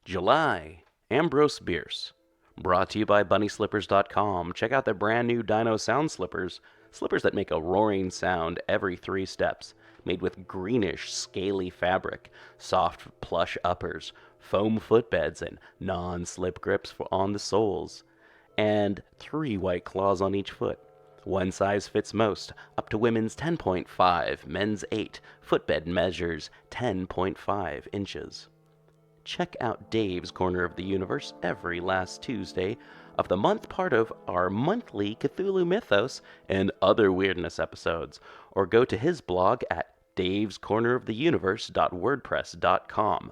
JulyAmbrose Bierce. Brought to you by BunnySlippers.com. Check out their brand new Dino sound slippers. Slippers that make a roaring sound every 3 steps. Made with greenish, scaly fabric, soft plush uppers, foam footbeds, and non-slip grips on the soles. And 3 white claws on each foot. One size fits most, up to women's 10.5, men's 8. Footbed measures 10.5 inches. Check out Dave's Corner of the Universe every last Tuesday of the month, part of our monthly Cthulhu Mythos and other weirdness episodes, or go to his blog at davescorneroftheuniverse.wordpress.com.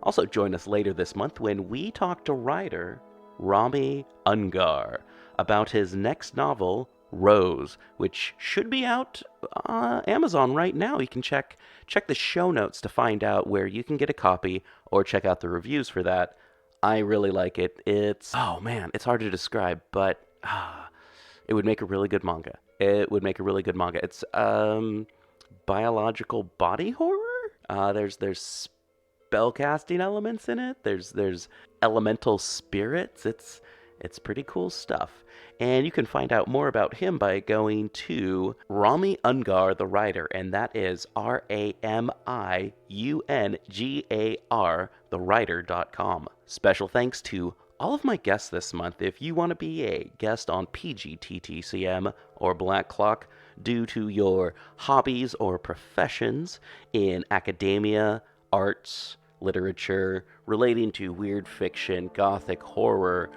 Also join us later this month when we talk to writer Rami Ungar about his next novel, Rose, which should be out on Amazon right now. You can check the show notes to find out where you can get a copy, or check out the reviews for that. I really like it. It's hard to describe, but it would make a really good manga. It's biological body horror. There's spellcasting elements in it. There's elemental spirits. It's pretty cool stuff. And you can find out more about him by going to Rami Ungar, the writer, and that is RAMIUNGAR, thewriter.com. Special thanks to all of my guests this month. If you want to be a guest on PGTTCM or Black Clock due to your hobbies or professions in academia, arts, literature, relating to weird fiction, gothic, horror,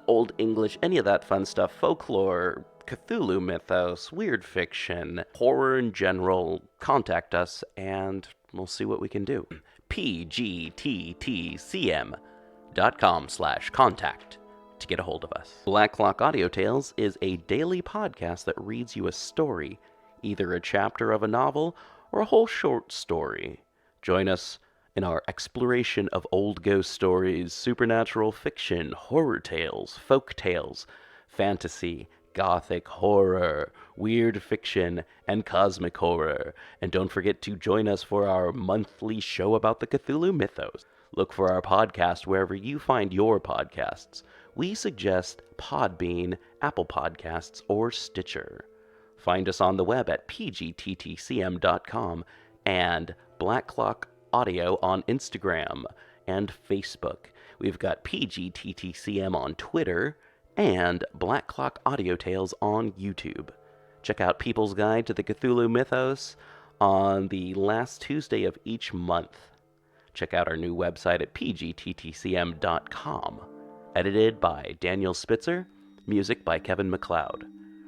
Old English, any of that fun stuff, folklore, Cthulhu Mythos, weird fiction, horror in general, contact us and we'll see what we can do. pgttcm.com/contact to get a hold of us. Black Clock Audio Tales is a daily podcast that reads you a story, either a chapter of a novel or a whole short story. Join us in our exploration of old ghost stories, supernatural fiction, horror tales, folk tales, fantasy, gothic horror, weird fiction, and cosmic horror. And don't forget to join us for our monthly show about the Cthulhu Mythos. Look for our podcast wherever you find your podcasts. We suggest Podbean, Apple Podcasts, or Stitcher. Find us on the web at pgttcm.com and Black Clock Audio on Instagram and Facebook. We've got PGTTCM on Twitter and Black Clock Audio Tales on YouTube. Check out People's Guide to the Cthulhu Mythos on the last Tuesday of each month. Check out our new website at pgttcm.com. Edited by Daniel Spitzer, music by Kevin MacLeod.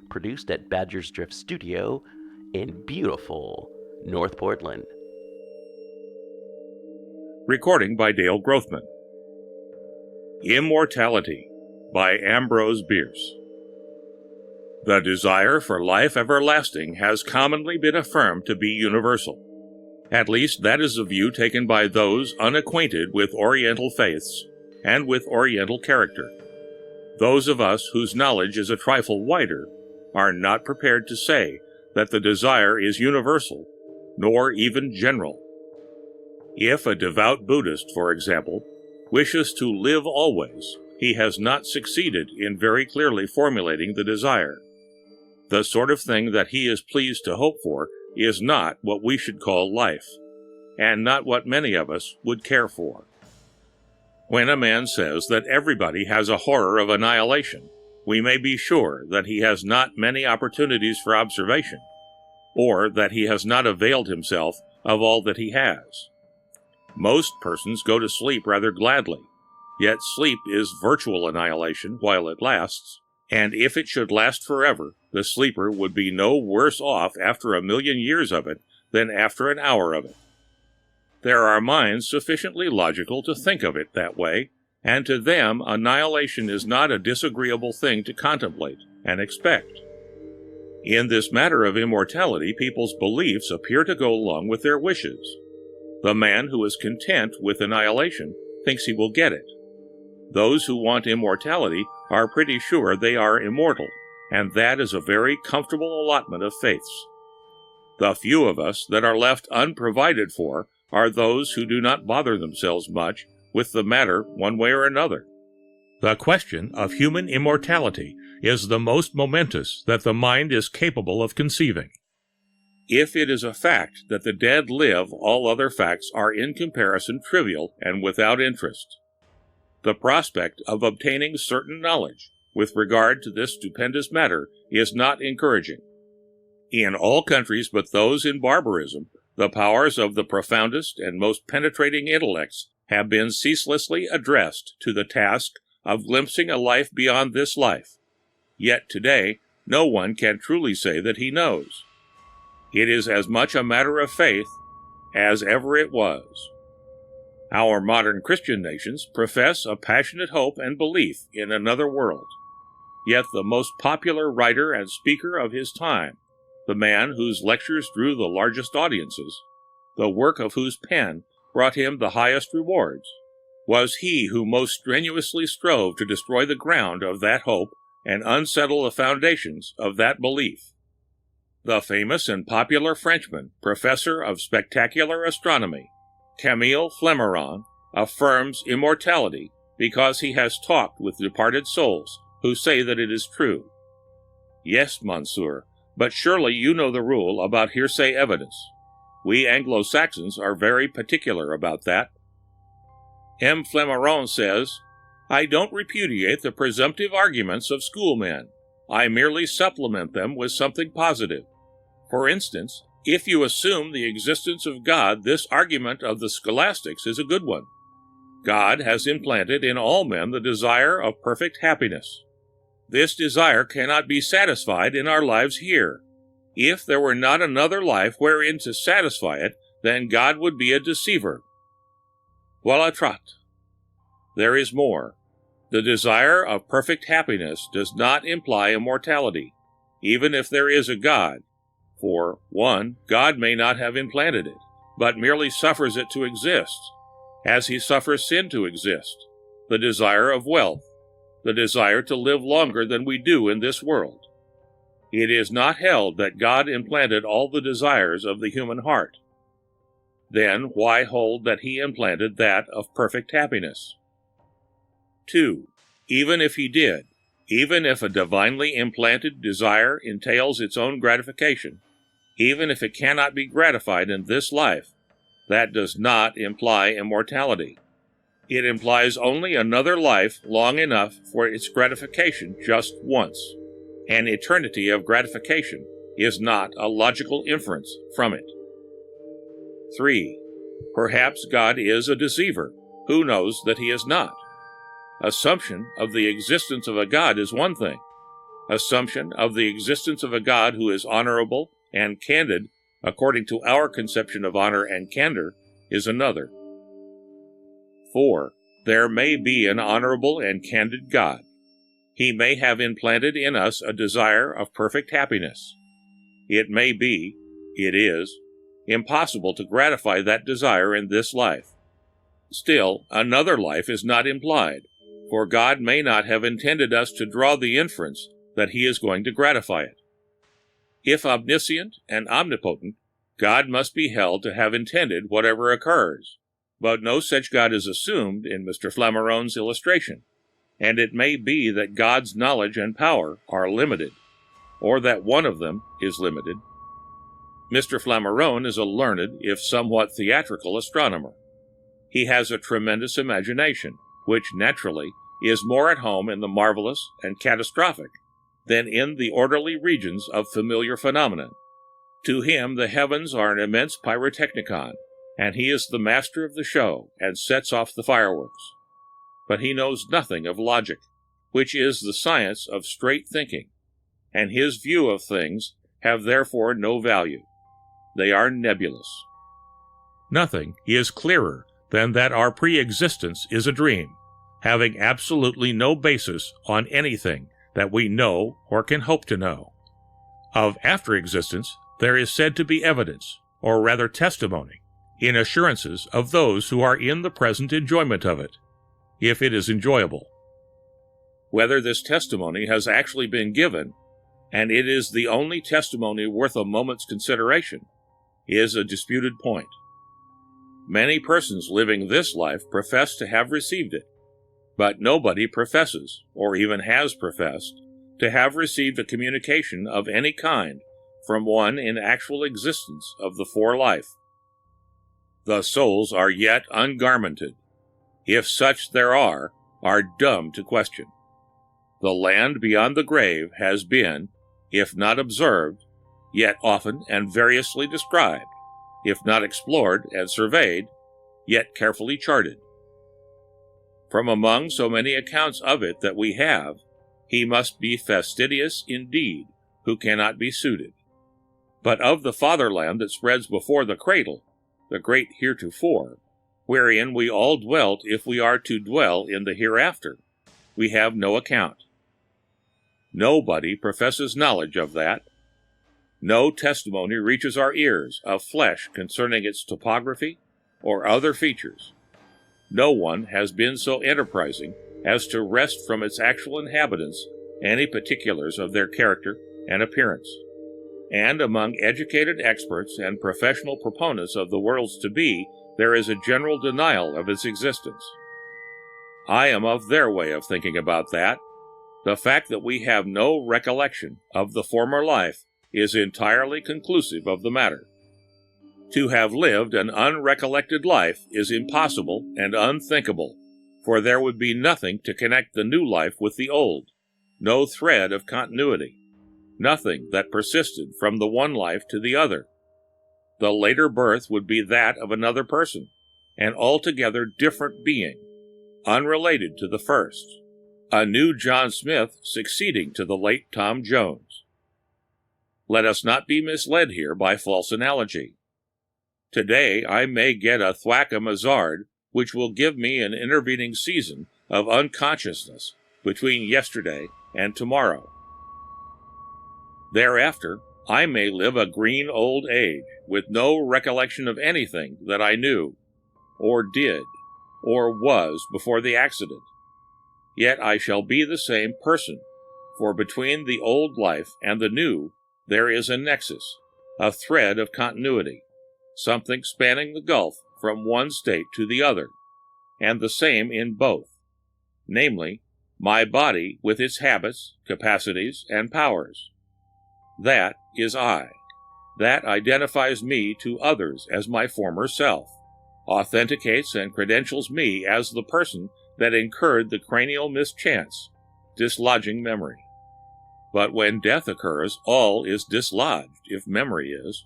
Produced at Badger's Drift Studio in beautiful North Portland. Recording by Dale Grothman. Immortality by Ambrose Bierce. The desire for life everlasting has commonly been affirmed to be universal. At least that is a view taken by those unacquainted with Oriental faiths and with Oriental character. Those of us whose knowledge is a trifle wider are not prepared to say that the desire is universal, nor even general. If a devout Buddhist, for example, wishes to live always, he has not succeeded in very clearly formulating the desire. The sort of thing that he is pleased to hope for is not what we should call life, and not what many of us would care for. When a man says that everybody has a horror of annihilation, we may be sure that he has not many opportunities for observation, or that he has not availed himself of all that he has. Most persons go to sleep rather gladly, yet sleep is virtual annihilation while it lasts, and if it should last forever, the sleeper would be no worse off after 1,000,000 years of it than after an hour of it. There are minds sufficiently logical to think of it that way, and to them annihilation is not a disagreeable thing to contemplate and expect. In this matter of immortality, people's beliefs appear to go along with their wishes. The man who is content with annihilation thinks he will get it. Those who want immortality are pretty sure they are immortal, and that is a very comfortable allotment of faiths. The few of us that are left unprovided for are those who do not bother themselves much with the matter one way or another. The question of human immortality is the most momentous that the mind is capable of conceiving. If it is a fact that the dead live, all other facts are in comparison trivial and without interest. The prospect of obtaining certain knowledge with regard to this stupendous matter is not encouraging. In all countries but those in barbarism, the powers of the profoundest and most penetrating intellects have been ceaselessly addressed to the task of glimpsing a life beyond this life. Yet today, no one can truly say that he knows. It is as much a matter of faith as ever it was. Our modern Christian nations profess a passionate hope and belief in another world. Yet the most popular writer and speaker of his time, the man whose lectures drew the largest audiences, the work of whose pen brought him the highest rewards, was he who most strenuously strove to destroy the ground of that hope and unsettle the foundations of that belief. The famous and popular Frenchman, professor of spectacular astronomy, Camille Flammarion, affirms immortality because he has talked with departed souls who say that it is true. Yes, monsieur, but surely you know the rule about hearsay evidence. We Anglo-Saxons are very particular about that. M. Flammarion says, I don't repudiate the presumptive arguments of schoolmen. I merely supplement them with something positive. For instance, if you assume the existence of God, this argument of the scholastics is a good one. God has implanted in all men the desire of perfect happiness. This desire cannot be satisfied in our lives here. If there were not another life wherein to satisfy it, then God would be a deceiver. Voilà trot. There is more. The desire of perfect happiness does not imply immortality, even if there is a God. For, 1, God may not have implanted it, but merely suffers it to exist, as he suffers sin to exist, the desire of wealth, the desire to live longer than we do in this world. It is not held that God implanted all the desires of the human heart. Then why hold that he implanted that of perfect happiness? 2. Even if he did, even if a divinely implanted desire entails its own gratification, even if it cannot be gratified in this life, that does not imply immortality. It implies only another life long enough for its gratification just once. An eternity of gratification is not a logical inference from it. 3. Perhaps God is a deceiver. Who knows that he is not? Assumption of the existence of a God is one thing. Assumption of the existence of a God who is honorable and candid, according to our conception of honor and candor, is another. 4. There may be an honorable and candid God. He may have implanted in us a desire of perfect happiness. It may be, it is, impossible to gratify that desire in this life. Still, another life is not implied, for God may not have intended us to draw the inference that he is going to gratify it. If omniscient and omnipotent, God must be held to have intended whatever occurs, but no such God is assumed in Mr. Flammarion's illustration, and it may be that God's knowledge and power are limited, or that one of them is limited. Mr. Flammarion is a learned, if somewhat theatrical, astronomer. He has a tremendous imagination, which naturally is more at home in the marvelous and catastrophic than in the orderly regions of familiar phenomena. To him the heavens are an immense pyrotechnicon, and he is the master of the show and sets off the fireworks. But he knows nothing of logic, which is the science of straight thinking, and his view of things have therefore no value. They are nebulous. Nothing is clearer than that our preexistence is a dream, having absolutely no basis on anything that we know or can hope to know. Of after-existence, there is said to be evidence, or rather testimony, in assurances of those who are in the present enjoyment of it, if it is enjoyable. Whether this testimony has actually been given, and it is the only testimony worth a moment's consideration, is a disputed point. Many persons living this life profess to have received it, but nobody professes, or even has professed, to have received a communication of any kind from one in actual existence of the forelife. The souls are yet ungarmented, if such there are dumb to question. The land beyond the grave has been, if not observed, yet often and variously described, if not explored and surveyed, yet carefully charted. From among so many accounts of it that we have, he must be fastidious indeed who cannot be suited. But of the fatherland that spreads before the cradle, the great heretofore, wherein we all dwelt if we are to dwell in the hereafter, we have no account. Nobody professes knowledge of that. No testimony reaches our ears of flesh concerning its topography or other features. No one has been so enterprising as to wrest from its actual inhabitants any particulars of their character and appearance. And among educated experts and professional proponents of the worlds to be, there is a general denial of its existence. I am of their way of thinking about that. The fact that we have no recollection of the former life is entirely conclusive of the matter. To have lived an unrecollected life is impossible and unthinkable, for there would be nothing to connect the new life with the old, no thread of continuity, nothing that persisted from the one life to the other. The later birth would be that of another person, an altogether different being, unrelated to the first, a new John Smith succeeding to the late Tom Jones. Let us not be misled here by false analogy. Today I may get a thwack a mazzard which will give me an intervening season of unconsciousness between yesterday and tomorrow. Thereafter, I may live a green old age with no recollection of anything that I knew, or did, or was before the accident. Yet I shall be the same person, for between the old life and the new there is a nexus, a thread of continuity, something spanning the gulf from one state to the other, and the same in both, namely, my body with its habits, capacities, and powers. That is I. That identifies me to others as my former self, authenticates and credentials me as the person that incurred the cranial mischance, dislodging memory. But when death occurs, all is dislodged, if memory is,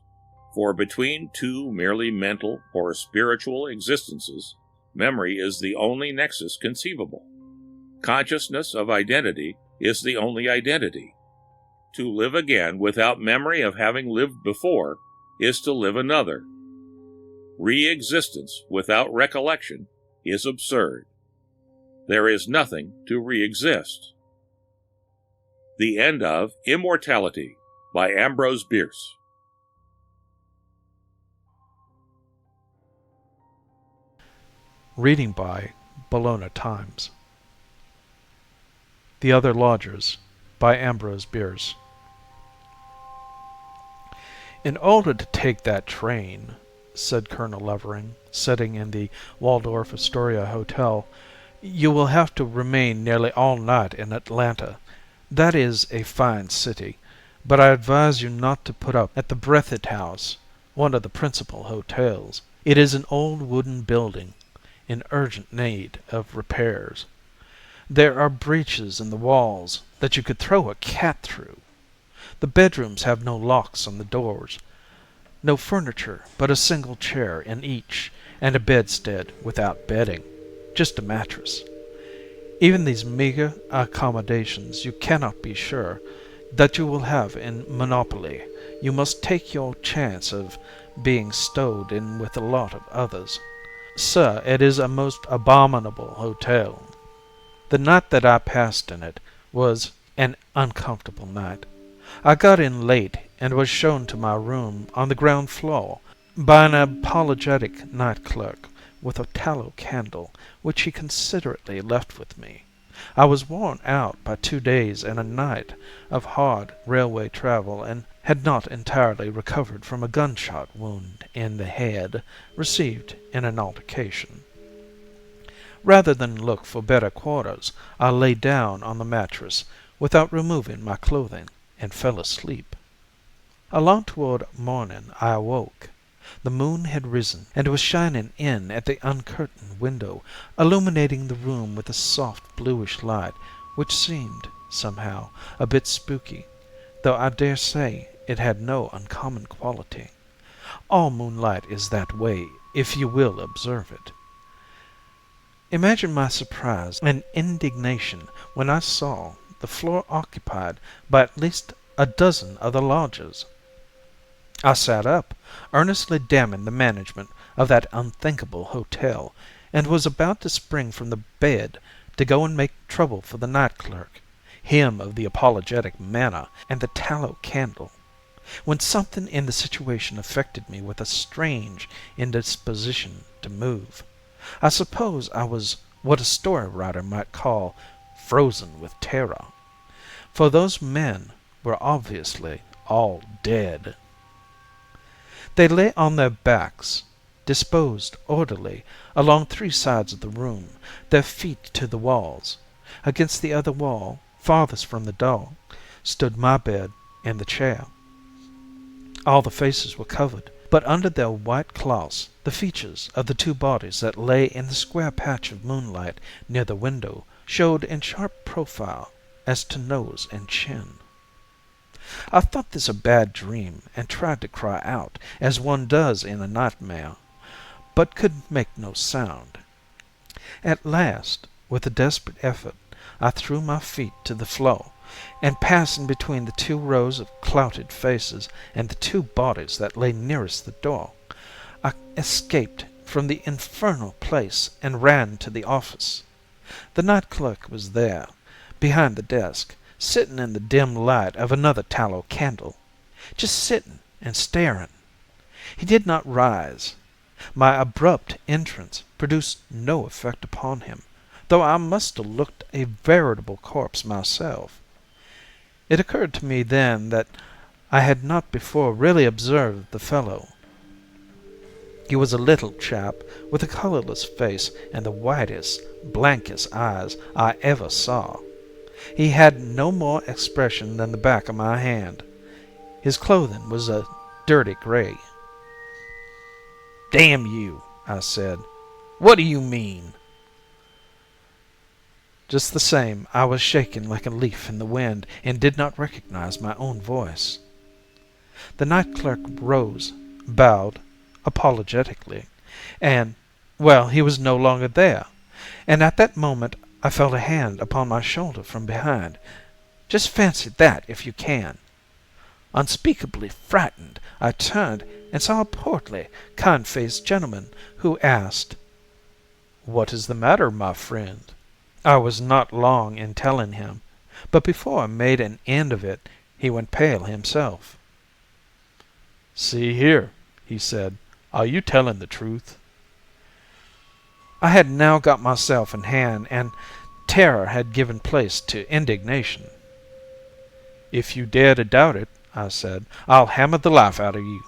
for between two merely mental or spiritual existences, memory is the only nexus conceivable. Consciousness of identity is the only identity. To live again without memory of having lived before is to live another. Re-existence without recollection is absurd. There is nothing to re-exist. The End of Immortality by Ambrose Bierce. Reading by Bologna Times. The Other Lodgers by Ambrose Bierce. In order to take that train, said Colonel Levering, sitting in the Waldorf Astoria Hotel, you will have to remain nearly all night in Atlanta. That is a fine city, but I advise you not to put up at the Breathitt House, one of the principal hotels. It is an old wooden building in urgent need of repairs. There are breaches in the walls that you could throw a cat through. The bedrooms have no locks on the doors, no furniture but a single chair in each, and a bedstead without bedding, just a mattress. Even these meager accommodations you cannot be sure that you will have in Monopoly. You must take your chance of being stowed in with a lot of others. Sir, it is a most abominable hotel. The night that I passed in it was an uncomfortable night. I got in late and was shown to my room on the ground floor by an apologetic night clerk with a tallow candle, which he considerately left with me. I was worn out by 2 days and a night of hard railway travel and had not entirely recovered from a gunshot wound in the head received in an altercation. Rather than look for better quarters, I lay down on the mattress without removing my clothing and fell asleep. Along toward morning I awoke. The moon had risen and was shining in at the uncurtained window, illuminating the room with a soft bluish light which seemed, somehow, a bit spooky, though I dare say it had no uncommon quality. All moonlight is that way, if you will observe it. Imagine my surprise and indignation when I saw the floor occupied by at least a dozen other lodgers. I sat up, earnestly damning the management of that unthinkable hotel, and was about to spring from the bed to go and make trouble for the night clerk, him of the apologetic manner and the tallow candle, when something in the situation affected me with a strange indisposition to move. I suppose I was what a story writer might call frozen with terror, for those men were obviously all dead. They lay on their backs, disposed orderly along three sides of the room, their feet to the walls. Against the other wall, farthest from the door, stood my bed and the chair. All the faces were covered, but under their white cloths the features of the two bodies that lay in the square patch of moonlight near the window showed in sharp profile as to nose and chin. I thought this a bad dream and tried to cry out, as one does in a nightmare, but could make no sound. At last, with a desperate effort, I threw my feet to the floor, and passing between the two rows of clouted faces and the two bodies that lay nearest the door, I escaped from the infernal place and ran to the office. The night clerk was there, behind the desk, sitting in the dim light of another tallow candle, just sitting and staring. He did not rise. My abrupt entrance produced no effect upon him, though I must have looked a veritable corpse myself. It occurred to me then that I had not before really observed the fellow. He was a little chap with a colorless face and the whitest, blankest eyes I ever saw. He had no more expression than the back of my hand. His clothing was a dirty gray. "Damn you," I said. "What do you mean?" Just the same, I was shaken like a leaf in the wind and did not recognize my own voice. The night clerk rose, bowed apologetically, and, well, he was no longer there, and at that moment I felt a hand upon my shoulder from behind. Just fancy that if you can. Unspeakably frightened, I turned and saw a portly, kind-faced gentleman who asked, "What is the matter, my friend?" I was not long in telling him, but before I made an end of it, he went pale himself. "See here," he said, "are you telling the truth?" I had now got myself in hand, and terror had given place to indignation. "If you dare to doubt it," I said, "I'll hammer the life out of you."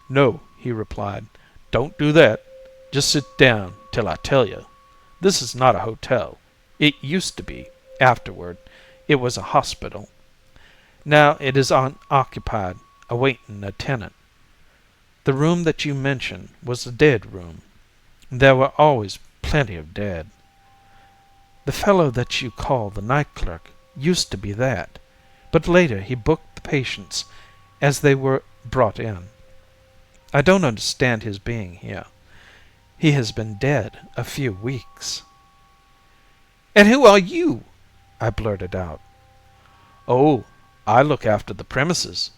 "No," he replied, "don't do that. Just sit down till I tell you. This is not a hotel. It used to be. Afterward, it was a hospital. Now it is unoccupied, awaiting a tenant. The room that you mention was a dead room. There were always plenty of dead. The fellow that you call the night clerk used to be that, but later he booked the patients as they were brought in. I don't understand his being here. He has been dead a few weeks." "And who are you?" I blurted out. "Oh, I look after the premises.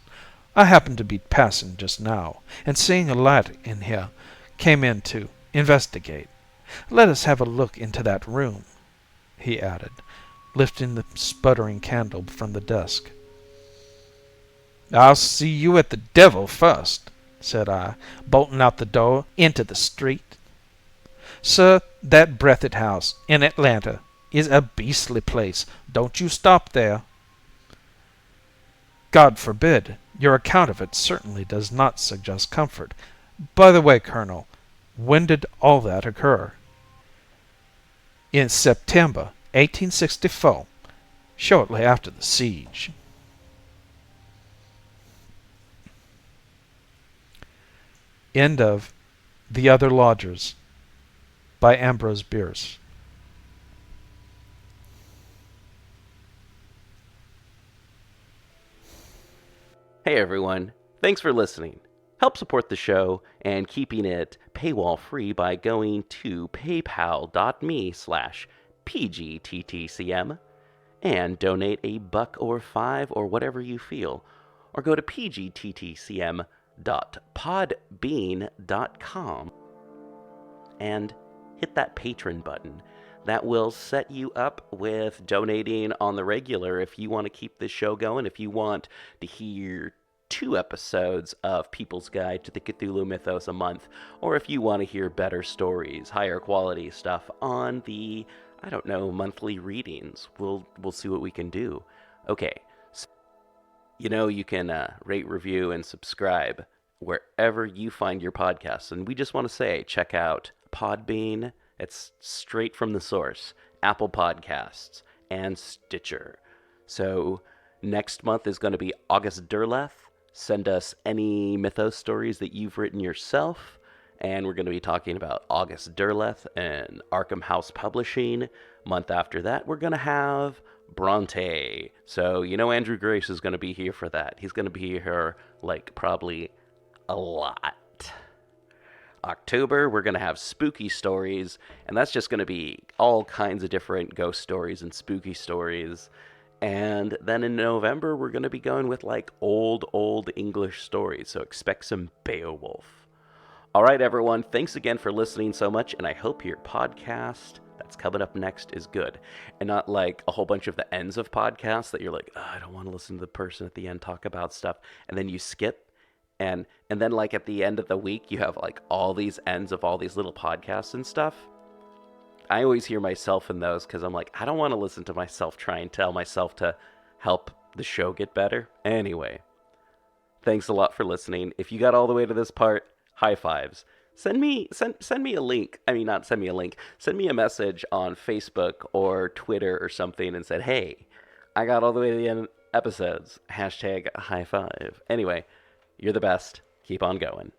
I happened to be passing just now, and seeing a light in here, came in to investigate. Let us have a look into that room," he added, lifting the sputtering candle from the desk. "I'll see you at the devil first," said I, bolting out the door into the street. "Sir, that Breathitt House in Atlanta is a beastly place. Don't you stop there." God forbid! Your account of it certainly does not suggest comfort. By the way, Colonel, when did all that occur?" "In September, 1864, shortly after the siege." End of The Other Lodgers by Ambrose Bierce. Hey everyone, thanks for listening. Help support the show and keeping it paywall free by going to paypal.me/pgttcm and donate $1 or $5 or whatever you feel, or go to pgttcm.podbean.com and hit that patron button. That will set you up with donating on the regular if you want to keep this show going, if you want to hear 2 episodes of People's Guide to the Cthulhu Mythos a month, or if you want to hear better stories, higher quality stuff on the, I don't know, monthly readings. We'll see what we can do. Okay, so, you can rate, review, and subscribe wherever you find your podcasts. And we just want to say, check out Podbean. It's straight from the source. Apple Podcasts and Stitcher. So next month is going to be August Derleth. Send us any mythos stories that you've written yourself. And we're going to be talking about August Derleth and Arkham House Publishing. Month after that, we're going to have Bronte. So, Andrew Grace is going to be here for that. He's going to be here, probably a lot. October, we're going to have spooky stories, and that's just going to be all kinds of different ghost stories and spooky stories. And then in November, we're going to be going with old English stories, so expect some Beowulf. All right, everyone, thanks again for listening so much, and I hope your podcast that's coming up next is good, and not like a whole bunch of the ends of podcasts that you're like, oh, I don't want to listen to the person at the end talk about stuff, and then you skip. And then at the end of the week, you have all these ends of all these little podcasts and stuff. I always hear myself in those because I'm like, I don't want to listen to myself try and tell myself to help the show get better. Anyway, thanks a lot for listening. If you got all the way to this part, high fives. Send me a link. I mean, not send me a link. Send me a message on Facebook or Twitter or something and said, hey, I got all the way to the end of episodes. # high five. Anyway. You're the best. Keep on going.